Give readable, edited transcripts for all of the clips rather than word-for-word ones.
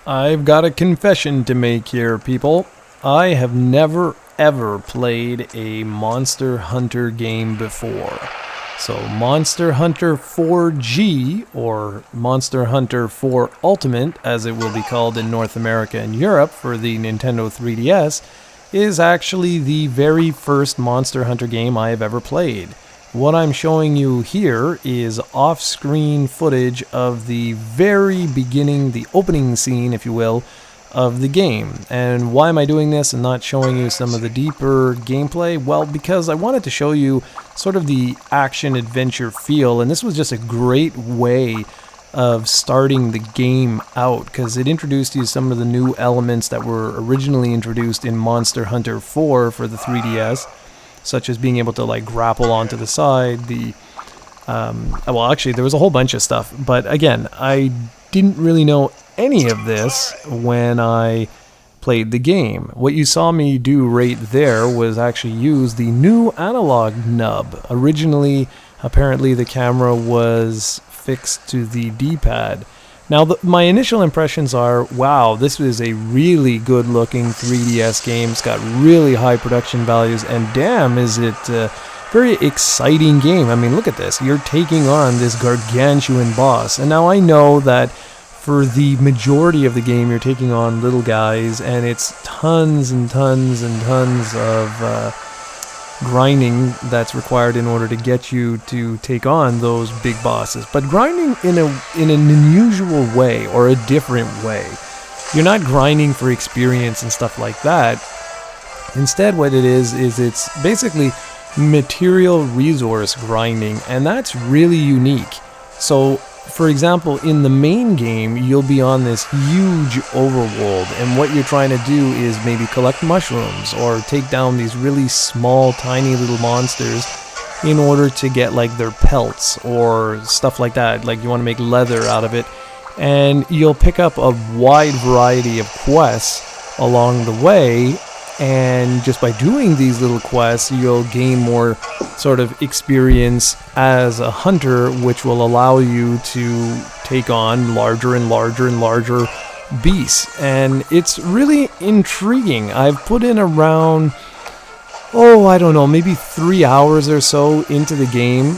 I've got a confession to make here, people. I have never ever played a Monster Hunter game before. So Monster Hunter 4G, or Monster Hunter 4 Ultimate, as it will be called in North America and Europe for the Nintendo 3DS, is actually the very first Monster Hunter game I have ever played. What I'm showing you here is off-screen footage of the very beginning, the opening scene, if you will, of the game. And why am I doing this and not showing you some of the deeper gameplay? Well, because I wanted to show you sort of the action-adventure feel, and this was just a great way of starting the game out, because it introduced you to some of the new elements that were originally introduced in Monster Hunter 4 for the 3DS. Such as being able to like grapple onto the side, well actually there was a whole bunch of stuff, but again, I didn't really know any of this when I played the game. What you saw me do right there was actually use the new analog nub. Originally, apparently the camera was fixed to the D-pad. Now, my initial impressions are, wow, this is a really good-looking 3DS game. It's got really high production values, and damn, is it a very exciting game. I mean, look at this. You're taking on this gargantuan boss. And now I know that for the majority of the game, you're taking on little guys, and it's tons and tons and tons of grinding that's required in order to get you to take on those big bosses, but grinding in an unusual way, or a different way. You're not grinding for experience and stuff like that. Instead, what it is it's basically material resource grinding, and that's really unique. So for example, in the main game, you'll be on this huge overworld, and what you're trying to do is maybe collect mushrooms or take down these really small, tiny little monsters in order to get like their pelts or stuff like that. Like you want to make leather out of it, and you'll pick up a wide variety of quests along the way. And just by doing these little quests, you'll gain more sort of experience as a hunter, which will allow you to take on larger and larger and larger beasts. And it's really intriguing. I've put in around, I don't know, maybe 3 hours or so into the game,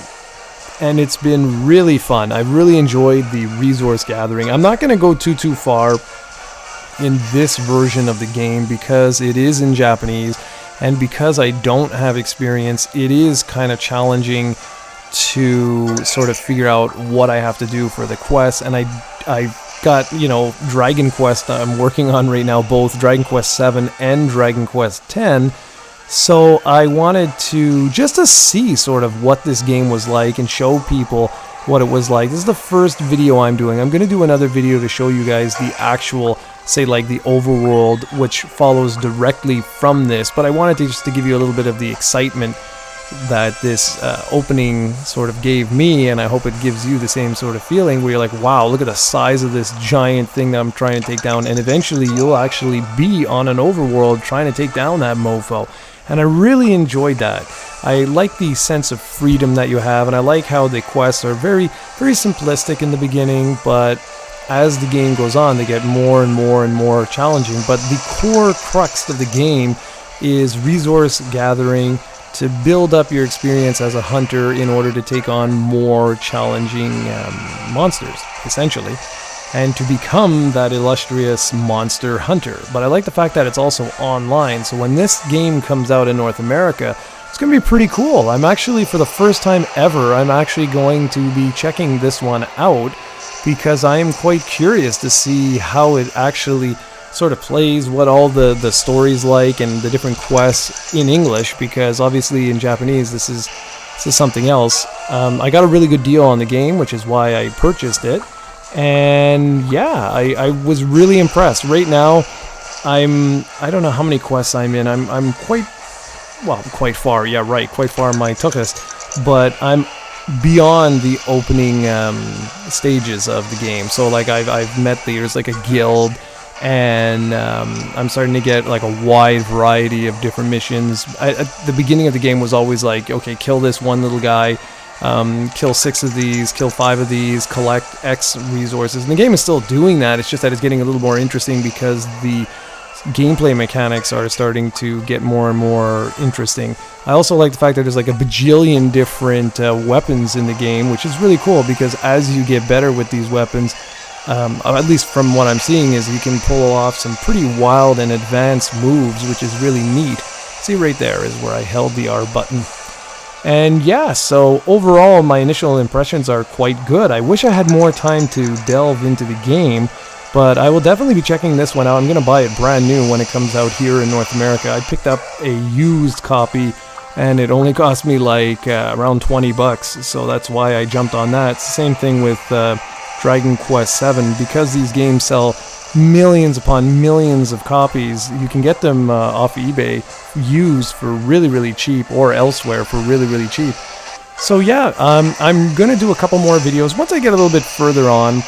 and it's been really fun. I've really enjoyed the resource gathering. I'm not going to go too far in this version of the game because it is in Japanese, and because I don't have experience, it is kind of challenging to sort of figure out what I have to do for the quest. And I got, Dragon Quest I'm working on right now, both Dragon Quest 7 and Dragon Quest 10. So I wanted to just to see sort of what this game was like and show people what it was like. This is the first video I'm doing. I'm going to do another video to show you guys the actual, say, like the overworld, which follows directly from this, but I wanted to just to give you a little bit of the excitement that this opening sort of gave me, and I hope it gives you the same sort of feeling where you're like, wow, look at the size of this giant thing that I'm trying to take down, and eventually you'll actually be on an overworld trying to take down that mofo. And I really enjoyed that. I like the sense of freedom that you have, and I like how the quests are very, very simplistic in the beginning, but as the game goes on, they get more and more and more challenging. But the core crux of the game is resource gathering to build up your experience as a hunter in order to take on more challenging monsters, essentially, and to become that illustrious monster hunter. But I like the fact that it's also online, so when this game comes out in North America, it's going to be pretty cool. I'm actually, for the first time ever, I'm actually going to be checking this one out, because I am quite curious to see how it actually sort of plays, what all the story's like, and the different quests in English, because obviously in Japanese this is something else. I got a really good deal on the game, which is why I purchased it, and yeah, I was really impressed. Right now, I don't know how many quests I'm in. I'm quite far. Yeah, right, quite far in my tuchus, but I'm beyond the opening stages of the game. So like I've met there's like a guild, and I'm starting to get like a wide variety of different missions. At the beginning of the game was always like, okay, kill this one little guy, kill 6 of these, kill 5 of these, collect X resources. And the game is still doing that. It's just that it's getting a little more interesting because the gameplay mechanics are starting to get more and more interesting. I also like the fact that there's like a bajillion different weapons in the game, which is really cool because as you get better with these weapons, at least from what I'm seeing, is you can pull off some pretty wild and advanced moves, which is really neat. See, right there is where I held the R button. And yeah, so overall my initial impressions are quite good. I wish I had more time to delve into the game, but I will definitely be checking this one out. I'm going to buy it brand new when it comes out here in North America. I picked up a used copy and it only cost me like around 20 bucks, so that's why I jumped on that. It's the same thing with Dragon Quest VII. Because these games sell millions upon millions of copies, you can get them off eBay used for really, really cheap, or elsewhere for really, really cheap. So yeah, I'm going to do a couple more videos. Once I get a little bit further on,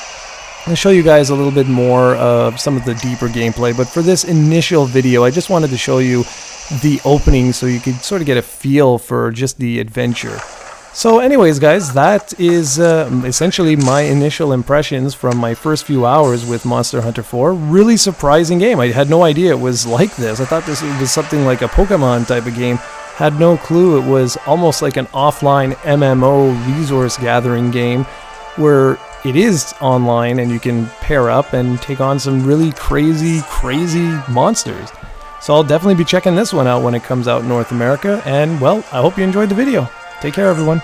I'll show you guys a little bit more of some of the deeper gameplay, but for this initial video, I just wanted to show you the opening so you could sort of get a feel for just the adventure. So anyways, guys, that is essentially my initial impressions from my first few hours with Monster Hunter 4. Really surprising game. I had no idea it was like this. I thought this was something like a Pokemon type of game. Had no clue it was almost like an offline MMO resource gathering game where it is online and you can pair up and take on some really crazy monsters. So I'll definitely be checking this one out when it comes out in North America. And well, I hope you enjoyed the video. Take care, everyone.